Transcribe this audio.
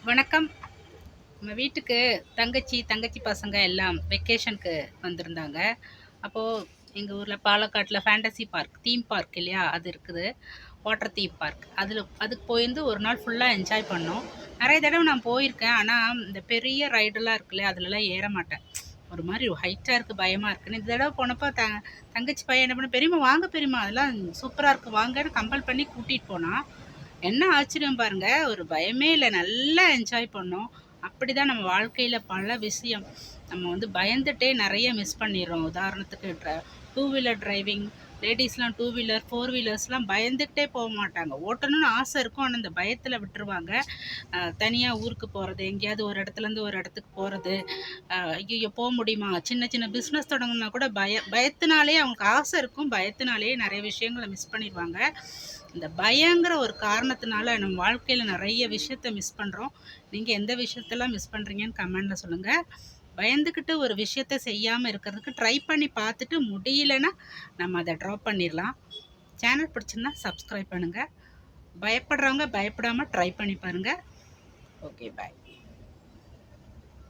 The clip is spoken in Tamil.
வணக்கம். நம்ம வீட்டுக்கு தங்கச்சி பசங்க எல்லாம் வெக்கேஷனுக்கு வந்திருந்தாங்க. அப்போது எங்கள் ஊரில் பாலக்காட்டில் ஃபேண்டசி பார்க் தீம் பார்க் இல்லையா, அது இருக்குது. வாட்டர் தீம் பார்க் அதுக்கு போயிருந்து ஒரு நாள் ஃபுல்லாக என்ஜாய் பண்ணோம். நிறைய தடவை நான் போயிருக்கேன். ஆனால் இந்த பெரிய ரைடெல்லாம் இருக்குல்லையா, அதுலலாம் ஏற மாட்டேன். ஒரு மாதிரி ஹைட்டாக இருக்குது, பயமாக இருக்குன்னு. இந்த தடவை போனப்போ தங்கச்சி பையன் என்ன பண்ண, பெரியம்மா வாங்க பெரியம்மா, அதெல்லாம் சூப்பராக இருக்குது வாங்கன்னு கம்பல் பண்ணி கூட்டிகிட்டு போனான். என்ன ஆச்சரியம் பாருங்க, ஒரு பயமே இல்லை, நல்லா என்ஜாய் பண்ணோம். அப்படிதான் நம்ம வாழ்க்கையில பல விஷயம் நம்ம வந்து பயந்துட்டே நிறைய மிஸ் பண்ணிடுறோம். உதாரணத்துக்கு டூ வீலர் டிரைவிங், லேடிஸ்லாம் டூ வீலர் ஃபோர் வீலர்ஸ்லாம் பயந்துக்கிட்டே போக மாட்டாங்க. ஓட்டணும்னு ஆசை இருக்கும், ஆனால் அந்த பயத்தில் விட்டுருவாங்க. தனியாக ஊருக்கு போகிறது, எங்கேயாவது ஒரு இடத்துலேருந்து ஒரு இடத்துக்கு போகிறது, ஐயோ போக முடியுமா, சின்ன சின்ன பிஸ்னஸ் தொடங்கணும்னா கூட பயத்தினாலே அவங்களுக்கு ஆசை இருக்கும், பயத்தினாலே நிறைய விஷயங்களை மிஸ் பண்ணிடுவாங்க. இந்த பயங்கிற ஒரு காரணத்தினால நம்ம வாழ்க்கையில் நிறைய விஷயத்த மிஸ் பண்ணுறோம். நீங்கள் எந்த விஷயத்தெல்லாம் மிஸ் பண்ணுறீங்கன்னு கமெண்டில் சொல்லுங்கள். பயந்துக்கிட்டு ஒரு விஷயத்த செய்யாமல் இருக்கிறதுக்கு ட்ரை பண்ணி பார்த்துட்டு முடியலன்னா நம்ம அதை ட்ராப் பண்ணிடலாம். சேனல் பிடிச்சிருந்தா சப்ஸ்கிரைப் பண்ணுங்கள். பயப்படுறவங்க பயப்படாமல் ட்ரை பண்ணி பாருங்கள். ஓகே, பாய்.